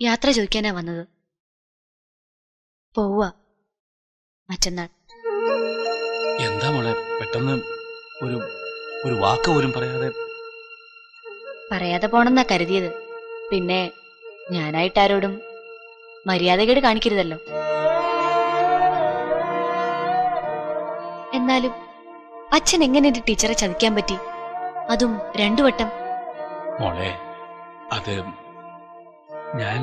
യാത്ര ചോദിക്കാനാ വന്നത്. പോവാ മറ്റന്നാൾ. എന്താ മോളെ പെട്ടെന്ന് ഒരു വാക്ക് പോലും പറയാതെ പോണെന്നാ കരുതിയത്. പിന്നെ ഞാനായിട്ടാരോടും മര്യാദകേട് കാണിക്കരുതല്ലോ. എന്നാലും അച്ഛൻ എങ്ങനെ എന്റെ ടീച്ചറെ ചതിക്കാൻ പറ്റി? അതും 2 വട്ടം. മോളെ അത് ഞാൻ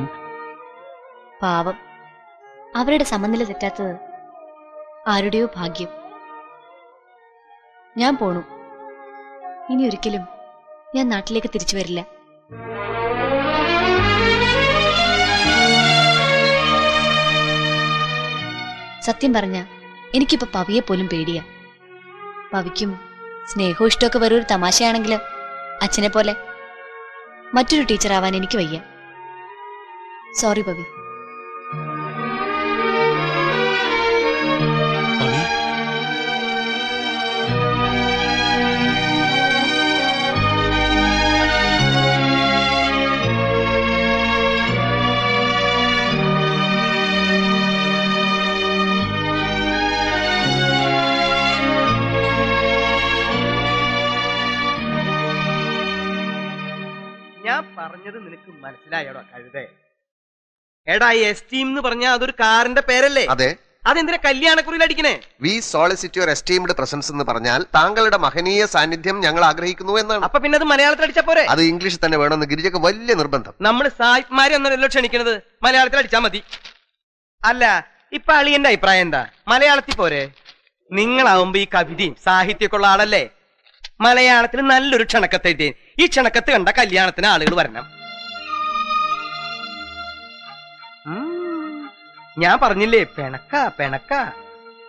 പാവം, അവരുടെ സമനില തെറ്റാത്തത് ആരുടെയോ ഭാഗ്യം. ഞാൻ പോണു. ഇനി ഒരിക്കലും ഞാൻ നാട്ടിലേക്ക് തിരിച്ചു വരില്ല. സത്യം പറഞ്ഞ എനിക്കിപ്പോ പവിയെ പോലും പേടിയാ. പവിക്കും സ്നേഹവും ഇഷ്ടമൊക്കെ വെറൊരു തമാശയാണെങ്കില് അച്ഛനെ പോലെ മറ്റൊരു ടീച്ചർ ആവാൻ എനിക്ക് വയ്യ. സോറി പവി. ഞാൻ പറഞ്ഞത് നിനക്ക് മനസ്സിലായോടാ കഴുതേ? എടാ എസ്റ്റീം എന്ന് പറഞ്ഞാൽ അതൊരു കാറിന്റെ പേരല്ലേ? അതെ. അതെന്തിനാ കല്യാണക്കുറിയിൽ അടിക്കണേ? V solicit your esteemed presence എന്ന് പറഞ്ഞാൽ താങ്കളുടെ മഹനീയ സാന്നിധ്യം ഞങ്ങൾ ആഗ്രഹിക്കുന്നു എന്നാണ്. അപ്പൊ പിന്നെ അത് മലയാളത്തിൽ അടിച്ചാ പോരെ? അത് ഇംഗ്ലീഷിൽ തന്നെ വേണമെന്ന് ഗിരിജക്ക് വലിയ നിർബന്ധം. നമ്മൾ സായിപ്പ്മാരെ ഒന്നല്ലോ ക്ഷണിക്കണത്, മലയാളത്തിൽ അടിച്ചാ മതി. അല്ല, ഇപ്പൊ അളിയന്റെ അഭിപ്രായം എന്താ? മലയാളത്തിൽ പോരെ? നിങ്ങളാവുമ്പോ ഈ കവിതയും സാഹിത്യമൊക്കെ ഉള്ള ആളല്ലേ? മലയാളത്തിൽ നല്ലൊരു ക്ഷണക്കത്ത് എഴുതി. ഈ ക്ഷണക്കത്ത് കണ്ട കല്യാണത്തിന് ആളുകൾ വരണം. ഞാൻ പറഞ്ഞില്ലേ, പെണക്ക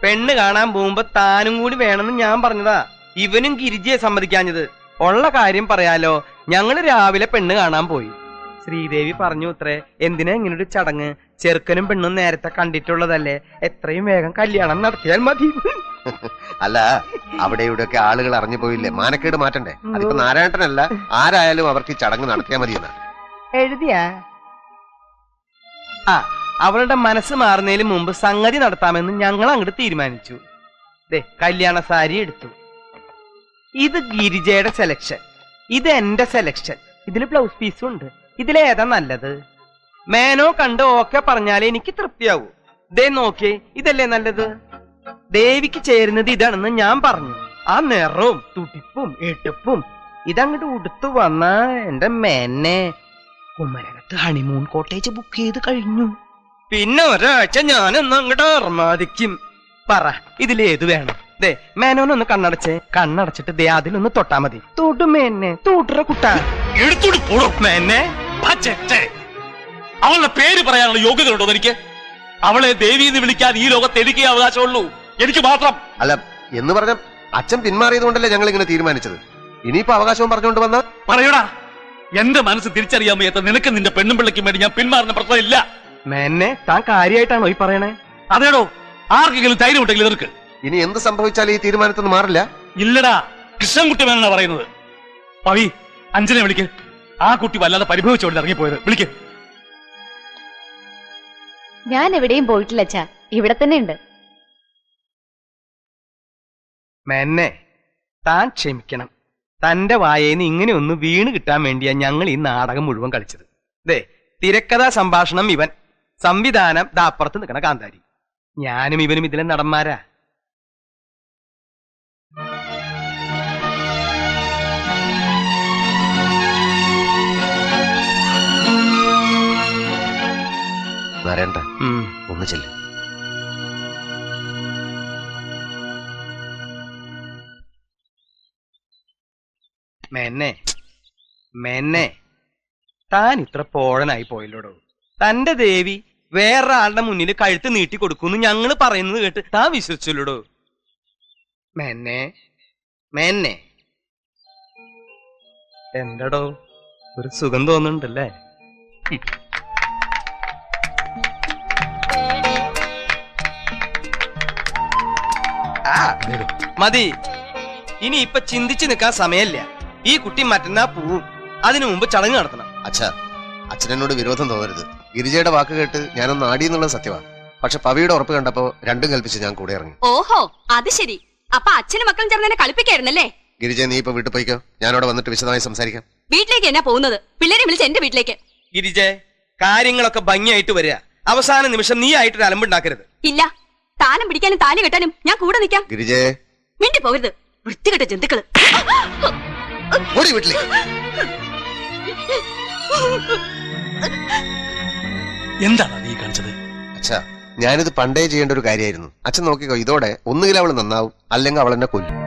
പെണ്ണ് കാണാൻ പോകുമ്പോ താനും കൂടി വേണമെന്ന് ഞാൻ പറഞ്ഞതാ. ഇവനും ഗിരിജയെ സമ്മതിക്കാഞ്ഞത്. ഉള്ള കാര്യം പറയാലോ, ഞങ്ങള് രാവിലെ പെണ്ണ് കാണാൻ പോയി. ശ്രീദേവി പറഞ്ഞു അത്രേ, എന്തിനാ ഇങ്ങനൊരു ചടങ്ങ്? ചെറുക്കനും പെണ്ണും നേരത്തെ കണ്ടിട്ടുള്ളതല്ലേ, എത്രയും വേഗം കല്യാണം നടത്തിയാൽ മതി. അല്ല, അവിടെ ഇവിടെയൊക്കെ ആളുകൾ അറിഞ്ഞു പോയില്ലേ, മാനക്കേട് മാറ്റണ്ടേ? അതിപ്പോ നാരായണനല്ല, ആരായാലും അവർക്ക് ഈ ചടങ്ങ് നടത്തിയാൽ മതിയെന്നാ എഴുതിയാ. ആ, അവളുടെ മനസ്സ് മാറുന്നതിന് മുമ്പ് സംഗതി നടത്താമെന്ന് ഞങ്ങൾ അങ്ങോട്ട് തീരുമാനിച്ചു. കല്യാണ സാരി എടുത്തു. ഇത് ഗിരിജയുടെ സെലക്ഷൻ, ഇത് എന്റെ സെലക്ഷൻ. ഇതില് ബ്ലൗസ് പീസും ഉണ്ട്. ഇതിലേതാ നല്ലത്? മേനോ കണ്ട് ഓക്കെ പറഞ്ഞാലേ എനിക്ക് തൃപ്തിയാവൂ. ദേ നോക്കിയേ, ഇതല്ലേ നല്ലത്? ദേവിക്ക് ചേരുന്നത് ഇതാണെന്ന് ഞാൻ പറഞ്ഞു. ആ നിറവും തുടിപ്പും എടുപ്പും ഇതങ്ങോട്ട് ഉടുത്തു വന്ന എന്റെ മേനെ കുമരകത്ത് ഹണിമൂൺ കോട്ടേജ് ബുക്ക് ചെയ്ത് കഴിഞ്ഞു. പിന്നെ ഒരാഴ്ച ഞാനൊന്ന് അങ്ങോട്ട് അർമാദിക്കും. പറ, ഇതിലേത് വേണം? ദേ മേനോനൊന്ന് കണ്ണടച്ചേ. കണ്ണടച്ചിട്ട് ദേ അതിലൊന്ന് തൊട്ടാ മതി. തൊടു മേനെ, തൊടുറ കുട്ടാ. മേനെ, അവളുടെ പേര് പറയാനുള്ള യോഗ്യത ഉണ്ടോ എനിക്ക്? അവളെ ദേവി എന്ന് വിളിക്കാൻ ഈ ലോകത്ത് എനിക്ക് അവകാശമുള്ളൂ, എനിക്ക് മാത്രം. അല്ല, എന്ന് പറഞ്ഞ അച്ഛൻ പിന്മാറിയത് കൊണ്ടല്ലേ ഞങ്ങൾ ഇങ്ങനെ തീരുമാനിച്ചത്. ഇനിയിപ്പോ അവകാശവും പറഞ്ഞുകൊണ്ട് വന്ന പറയടാ. എന്റെ മനസ്സ് തിരിച്ചറിയാൻ വയ്യാത്ത നിനക്ക് നിന്റെ പെണ്ണും പിള്ളയ്ക്കും വേണ്ടി ഞാൻ പിന്മാറുന്ന പ്രശ്നമില്ല. മേനെ, താൻ കാര്യമായിട്ടാണോ ഈ പറയണേ? അതേടോ, ആർക്കെങ്കിലും ധൈര്യം ഉണ്ടെങ്കിൽ എതിർക്ക്. ഇനി എന്ത് സംഭവിച്ചാലും ഈ തീരുമാനത്തിൽ നിന്ന് മാറില്ല. ഇല്ലടാ, കൃഷ്ണൻകുട്ടി വേണമെന്നാ പറയുന്നത്. പവി, അഞ്ജനെ വിളിക്ക്. ആ കുട്ടി വല്ലാതെ പരിഭവിച്ചോണ്ട് ഇറങ്ങിപ്പോയത്. വിളിക്ക്. ഞാൻ എവിടെയും പോയിട്ടില്ല അച്ഛാ, ഇവിടെ തന്നെ ഉണ്ട്. മേനെ, താൻ ക്ഷമിക്കണം. തന്റെ വായേന്ന് ഇങ്ങനെ ഒന്ന് വീണ് കിട്ടാൻ വേണ്ടിയാ ഞങ്ങൾ ഈ നാടകം മുഴുവൻ കളിച്ചത്. ദേ, തിരക്കഥാ സംഭാഷണം ഇവൻ, സംവിധാനം ദാപ്പുറത്ത് നിൽക്കണ കാന്താരി. ഞാനും ഇവനും ഇതിലെ നടന്മാരാ. നാരായണ, ഒന്ന് ചെല്ല്. മേന്നെ, താൻ ഇത്ര പോഴനായി പോയല്ലോടോ. തന്റെ ദേവി വേറൊരാളുടെ മുന്നിൽ കഴുത്ത് നീട്ടി കൊടുക്കുന്നു ഞങ്ങള് പറയുന്നത് കേട്ട് താൻ വിശ്വസിച്ചല്ലോടോ. മേന്നെ എന്താടോ, ഒരു സുഖം തോന്നുന്നുണ്ടല്ലേ? മതി, ഇനി ഇപ്പൊ ചിന്തിച്ചു നിൽക്കാൻ സമയമില്ല. ഈ കുട്ടി മറ്റന്നാ പോവും. അതിനു മുമ്പ് ചടങ്ങ് നടത്തണം. അച്ഛനോട് വിരോധം തോന്നരുത്. ഗിരിജയുടെ വാക്ക് കേട്ട് ഞാനൊന്ന് ആടിയെന്നുള്ളത് സത്യമാണ്. പക്ഷെ പവിയുടെ ഉറപ്പ് കണ്ടപ്പോ രണ്ടും കൽപ്പിച്ച് ഞാൻ കൂടെ ഇറങ്ങി. ഓഹോ, അത് ശരി. അപ്പൊ അച്ഛനും മക്കളും ചേർന്ന് എന്നെ കളിപ്പിക്കായിരുന്നല്ലേ? ഗിരിജ, നീ ഇപ്പൊ വീട്ടിൽ പോയിക്കോ, ഞാനവിടെ വന്നിട്ട് വിശദമായി സംസാരിക്കാം. വീട്ടിലേക്ക് എന്നാ പോകുന്നത്? പിള്ളേരെ വിളിച്ച് എന്റെ വീട്ടിലേക്ക്. ഗിരിജെ, കാര്യങ്ങളൊക്കെ ഭംഗിയായിട്ട് വരിക. അവസാന നിമിഷം നീ ആയിട്ടൊരു അലമ്പുണ്ടാക്കരുത്. ഇല്ല, താലം പിടിക്കാനും താലി കെട്ടാനും ഞാൻ കൂടെ നിൽക്കാം. ഗിരിജേ, മിണ്ടി പോകരുത്, വൃത്തികെട്ട ജന്തുക്കള്. ഓടി വീട്ടിലേക്ക്. എന്താണ് നീ കാണിച്ചത്? അച്ഛാ, ഞാനിത് പണ്ടേ ചെയ്യേണ്ട ഒരു കാര്യമായിരുന്നു. അച്ഛൻ നോക്കിക്കോ, ഇതോടെ ഒന്നുകിൽ അവൾ നന്നാവും, അല്ലെങ്കിൽ അവൾ എന്നെ കൊല്ലും.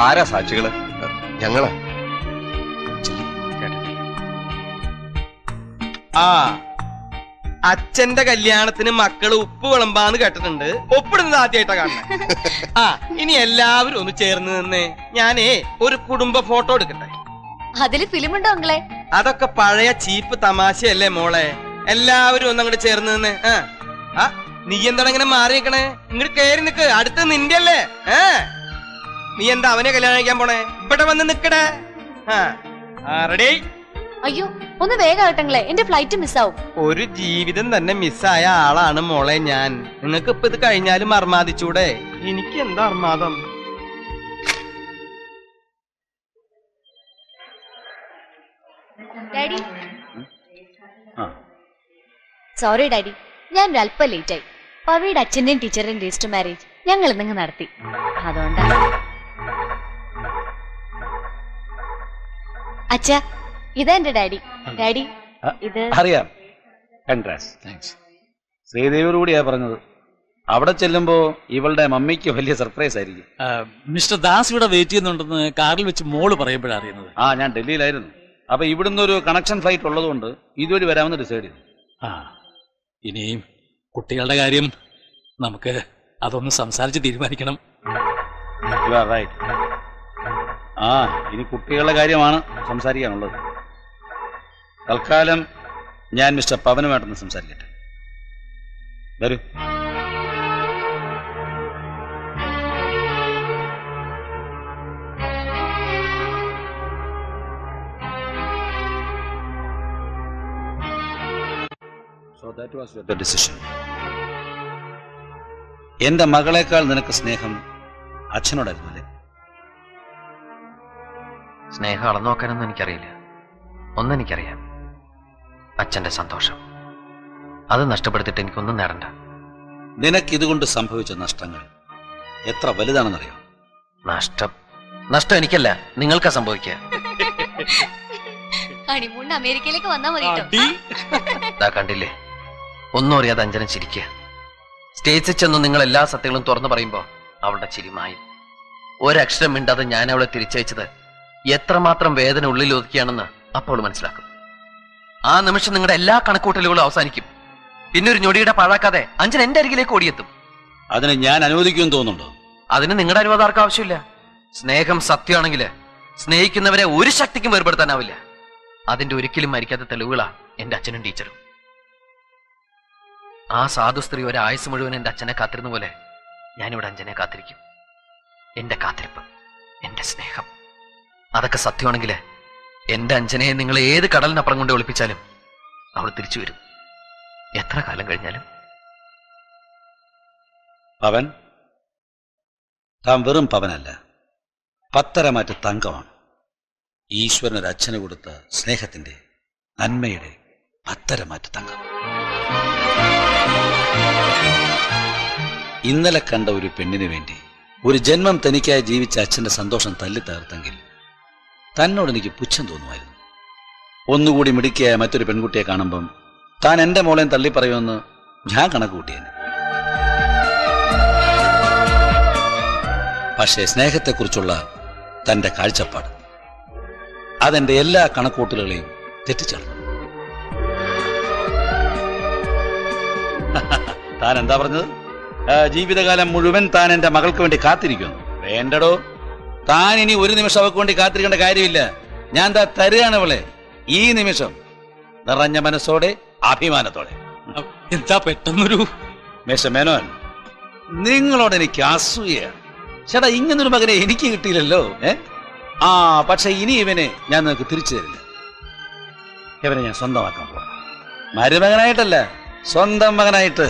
ആരാ സാക്ഷികള്? ഞങ്ങളാ. ആ, അച്ഛന്റെ കല്യാണത്തിന് മക്കള് ഉപ്പ് വിളമ്പാന്ന് കേട്ടിട്ടുണ്ട്. ഒപ്പിടുന്നത് ആദ്യമായിട്ടാ കാണുന്നത്. ആ, ഇനി എല്ലാവരും ഒന്ന് ചേർന്ന് നിന്ന് ഞാനേ ഒരു കുടുംബ ഫോട്ടോ എടുക്കട്ടെ. അതില് ഫിലിമുണ്ടോ അങ്ങളെ? അതൊക്കെ പഴയ ചീപ്പ് തമാശയല്ലേ മോളെ. എല്ലാവരും ഒന്ന് അങ്ങോട്ട് ചേർന്ന് നിന്ന്. ആ, നീ എന്താണ് ഇങ്ങനെ മാറി നിക്കണേ? ഇങ്ങോട്ട് കയറി നിക്ക്, അടുത്ത് നിന്റെ അല്ലേ. നീ എന്താ അവനെ കല്യാണം കഴിക്കാൻ പോണേ? ഇവിടെ വന്ന് നിക്കടേ. റെഡി? അയ്യോ, ഒന്ന് വേഗം ആകട്ടെ, എന്റെ ഫ്ലൈറ്റ് മിസ്സാവും. ഒരു ജീവിതം തന്നെ മിസ്സായ ആളാണ് മോളെ ഞാൻ. നിങ്ങൾക്ക് ഇപ്പൊ ഇത് കഴിഞ്ഞാലും അർമാദിച്ചൂടെ? എനിക്ക് എന്താ അർമാദം? ഡാഡി, സോറി ഡാഡി, ഞാൻ ഒരല്പം ലേറ്റ് ആയി. പവിയുടെ അച്ഛന്റെയും ടീച്ചറിന്റെയും രജിസ്റ്റർ മാരേജ് ഞങ്ങൾ ഇന്നങ്ങ് നടത്തി. അതുകൊണ്ടാ. അച്ഛാ, ഇതാ എന്റെ ഡാഡി. ഡാഡി, ഇത് അറിയാം. കൺഗ്രാറ്റ്സ്. താങ്ക്സ്. ശ്രീദേവിയോട് കൂടിയാ പറഞ്ഞത്. അവിടെ ചെല്ലുമ്പോ ഇവളുടെ മമ്മിക്ക് വലിയ സർപ്രൈസ് ആയിരിക്കും. മിസ്റ്റർ ദാസ് ഇവിടെ വെയിറ്റ് ചെയ്യുന്നുണ്ടെന്ന് കാറിൽ വെച്ച് മോള് പറയുമ്പോഴാണ് അറിയുന്നത്. ഞാൻ ഡൽഹിയിലായിരുന്നു. അപ്പൊ ഇവിടുന്ന് ഒരു കണക്ഷൻ ഫ്ലൈറ്റ് ഉള്ളതുകൊണ്ട് ഇതുവഴി വരാമെന്ന് ഡിസൈഡ് ചെയ്തു. ഇനിയും കുട്ടികളുടെ കാര്യം നമുക്ക് അതൊന്ന് സംസാരിച്ച് തീരുമാനിക്കണം. You are right. ഇനി കുട്ടികളുടെ കാര്യമാണ് സംസാരിക്കാനുള്ളത്. തൽക്കാലം ഞാൻ മിസ്റ്റർ പവനുമായിട്ടൊന്ന് സംസാരിക്കട്ടെ. വരൂ. So that was your decision. എന്റെ മകളെക്കാൾ നിനക്ക് സ്നേഹം അച്ഛനോടായിരുന്നു അല്ലേ? സ്നേഹം അളന്നു നോക്കാനൊന്നും എനിക്കറിയില്ല. ഒന്നെനിക്കറിയാം, അച്ഛന്റെ സന്തോഷം. അത് നഷ്ടപ്പെടുത്തിട്ട് എനിക്കൊന്നും നേടണ്ട. നിനക്ക് ഇതുകൊണ്ട് സംഭവിച്ച നഷ്ടങ്ങൾ എത്ര വലുതാണെന്നറിയാം? നഷ്ടം എനിക്കല്ല, നിങ്ങൾക്കാ സംഭവിക്കുക. ഹണിമൂണിന് അമേരിക്കയിലേക്ക് വന്നാ മതി. കണ്ടില്ലേ, ഒന്നും അറിയാതെ അഞ്ജന ചിരിക്കുക. സ്റ്റേജിൽ ചെന്ന് നിങ്ങൾ എല്ലാ സത്യങ്ങളും തുറന്നു പറയുമ്പോ അവളുടെ ചിരിമായും. ഒരക്ഷരം മിണ്ടാതെ ഞാൻ അവളെ തിരിച്ചയച്ചത് എത്രമാത്രം വേദന ഉള്ളിൽ ഒതുക്കിയാണെന്ന് അപ്പോൾ മനസ്സിലാക്കും. ആ നിമിഷം നിങ്ങളുടെ എല്ലാ കണക്കൂട്ടലുകളും അവസാനിക്കും. പിന്നെ ഒരു ഞൊടിയുടെ പാഴാക്കാതെ അഞ്ജന എന്റെ അരികിലേക്ക് ഓടിയെത്തും. അതിന് ഞാൻ അനുവദിക്കുമെന്ന് തോന്നുന്നുണ്ടോ? അതിന് നിങ്ങളുടെ അനുവാദം ആർക്കും ആവശ്യമില്ല. സ്നേഹം സത്യമാണെങ്കിൽ സ്നേഹിക്കുന്നവരെ ഒരു ശക്തിക്കും വേർപെടുത്താനാവില്ല. അതിന്റെ ഒരിക്കലും മരിക്കാത്ത തെളിവുകളാ എന്റെ അച്ഛനും ടീച്ചറും. ആ സാധു സ്ത്രീ ഒരായുസ് മുഴുവൻ എന്റെ അച്ഛനെ കാത്തിരുന്ന പോലെ ഞാനിവിടെ അഞ്ജനെ കാത്തിരിക്കും. എന്റെ കാത്തിരിപ്പ്, എന്റെ സ്നേഹം, അതൊക്കെ സത്യമാണെങ്കിൽ എന്റെ അഞ്ജനയെ നിങ്ങൾ ഏത് കടലിനപ്പുറം കൊണ്ട് ഒളിപ്പിച്ചാലും അവൾ തിരിച്ചു വരും, എത്ര കാലം കഴിഞ്ഞാലും. പവൻ, താൻ വെറും പവനല്ല, പത്തരമാറ്റ് തങ്കമാണ്. ഈശ്വരൻ ഒരു അച്ഛന് കൊടുത്ത സ്നേഹത്തിന്റെ, നന്മയുടെ പത്തരമാറ്റ് തങ്കം. ഇന്നലെ കണ്ട ഒരു പെണ്ണിന് വേണ്ടി ഒരു ജന്മം തനിക്കായി ജീവിച്ച അച്ഛന്റെ സന്തോഷം തല്ലി തകർത്തെങ്കിൽ തന്നോട് എനിക്ക് പുച്ഛം തോന്നുമായിരുന്നു. ഒന്നുകൂടി മിടുക്കിയായ മറ്റൊരു പെൺകുട്ടിയെ കാണുമ്പം താൻ എന്റെ മോളെയും തള്ളിപ്പറയുമെന്ന് ഞാൻ കണക്കുകൂട്ടിയേനെ. പക്ഷേ സ്നേഹത്തെക്കുറിച്ചുള്ള തന്റെ കാഴ്ചപ്പാട് അതെന്റെ എല്ലാ കണക്കൂട്ടലുകളെയും തെറ്റിച്ചളഞ്ഞു. താൻ എന്താ പറഞ്ഞത്? ജീവിതകാലം മുഴുവൻ താൻ എന്റെ മകൾക്ക് വേണ്ടി കാത്തിരിക്കുന്നു. വേണ്ടടോ, താൻ ഇനി ഒരു നിമിഷം അവൾക്ക് വേണ്ടി കാത്തിരിക്കേണ്ട കാര്യമില്ല. ഞാൻ എന്താ തരുകയാണ് അവളെ ഈ നിമിഷം, നിറഞ്ഞ മനസ്സോടെ, അഭിമാനത്തോടെ. എന്താ പെട്ടെന്നൊരു മിസ്റ്റർ മേനോൻ, നിങ്ങളോട് എനിക്ക് അസൂയാണ്. ചേട്ടാ, ഇങ്ങനൊരു മകനെ എനിക്ക് കിട്ടിയില്ലല്ലോ. പക്ഷെ ഇനി ഇവനെ ഞാൻ നിനക്ക് തിരിച്ചു തരില്ല. ഇവനെ ഞാൻ സ്വന്തമാക്കാൻ പോവാ. മരുമകനായിട്ടല്ല, സ്വന്തം മകനായിട്ട്.